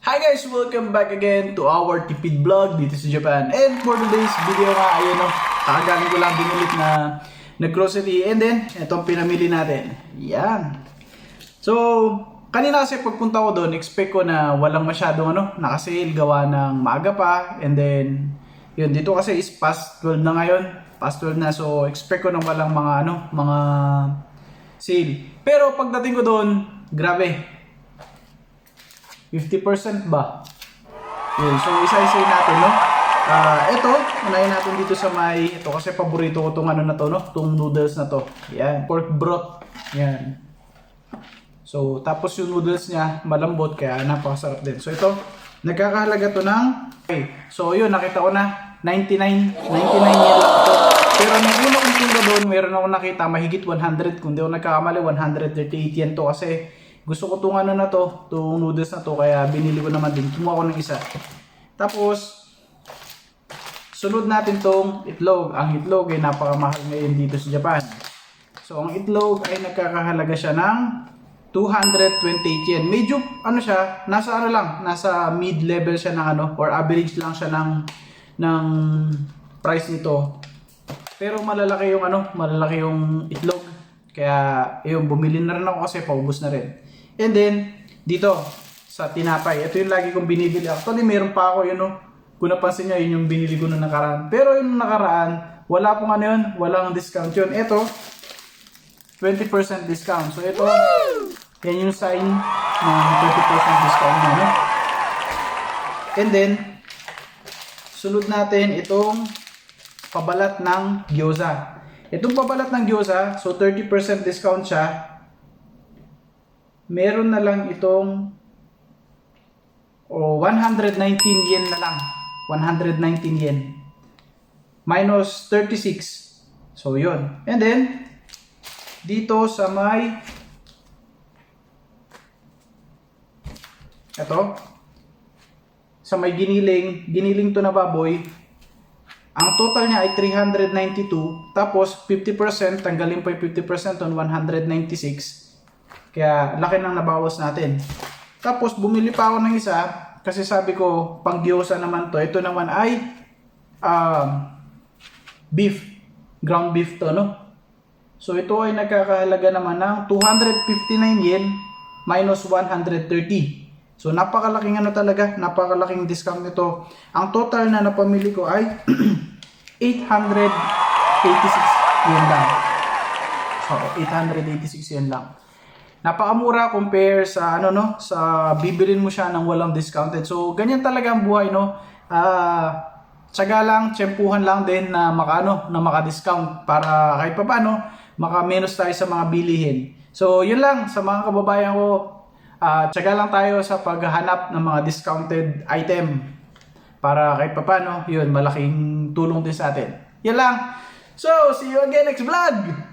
Hi guys! Welcome back again to our tipid vlog dito sa Japan. And for today's video nga, ayun o, kakagaling ko lang din ulit na grocery. And then, itong pinamili natin. Yan. So, kanina kasi pagpunta ko doon, expect ko na walang masyadong nakasale, gawa ng maaga pa. And then, yun, dito kasi is past 12 na ngayon. Past 12 na, so expect ko na walang mga sale. Pero pagdating ko doon, grabe. 50% ba? Yun, so isa-isay natin, no? Ito, unahin natin dito sa ito kasi paborito ko itong na to, no? Itong noodles na to. Yan, pork broth. Yan. So, tapos yung noodles niya, malambot, kaya napakasarap din. So, ito, nagkakahalaga to ng, okay. So, yun, nakita ko na, 99 yen lang ito. Pero nung una kong tingin doon, meron akong nakita, mahigit 100, kung di ako nagkakamali, 138 yen to kasi gusto ko itong na to, itong noodles na to, kaya binili ko naman din. Kumuha ko ng isa. Tapos, sunod natin itong itlog. Ang itlog ay napakamahal ngayon dito sa Japan. So, ang itlog ay nagkakahalaga siya ng 228 yen. Medyo, siya, nasa mid-level siya ng or average lang siya ng price nito. Pero malalaki yung itlog. Kaya, yun, bumili na rin ako kasi paubos na rin. And then, dito, sa tinapay. Ito yung lagi kong binibili. Actually, meron pa ako yun, Kung napansin nyo, yun yung binili ko na nakaraan. Pero yung nakaraan, wala pong walang discount yun. Ito, 20% discount. So, ito, yan yung sign ng 20% discount na, And then, sunod natin itong pabalat ng gyoza. Itong pabalat ng gyoza, so 30% discount siya. Meron na lang itong 119 yen na lang. 119 yen. Minus 36. So, yun. And then, dito sa may giniling to na baboy, ang total niya ay 392, tapos 50%, tanggalin po yung 50% on 196. Kaya laki nang nabawas natin. Tapos bumili pa ako ng isa kasi sabi ko pang gyoza naman to. Ito naman ay beef, ground beef to, So ito ay nagkakahalaga naman ng 259 yen minus 130. So napakalaking talaga, napakalaking discount nito. Ang total na napamili ko ay 886 yen lang. So 886 yen lang. Napakamura compare sa sa bibilin mo siya ng walang discounted. So ganyan talaga ang buhay, Tsaga lang, tsempuhan lang din na maka-discount para kahit paano maka-menos tayo sa mga bilihin. So yun lang sa mga kababayan ko. Tsaga lang tayo sa paghahanap ng mga discounted item para kahit paano, yun, malaking tulong din sa atin. Yan lang. So, see you again next vlog!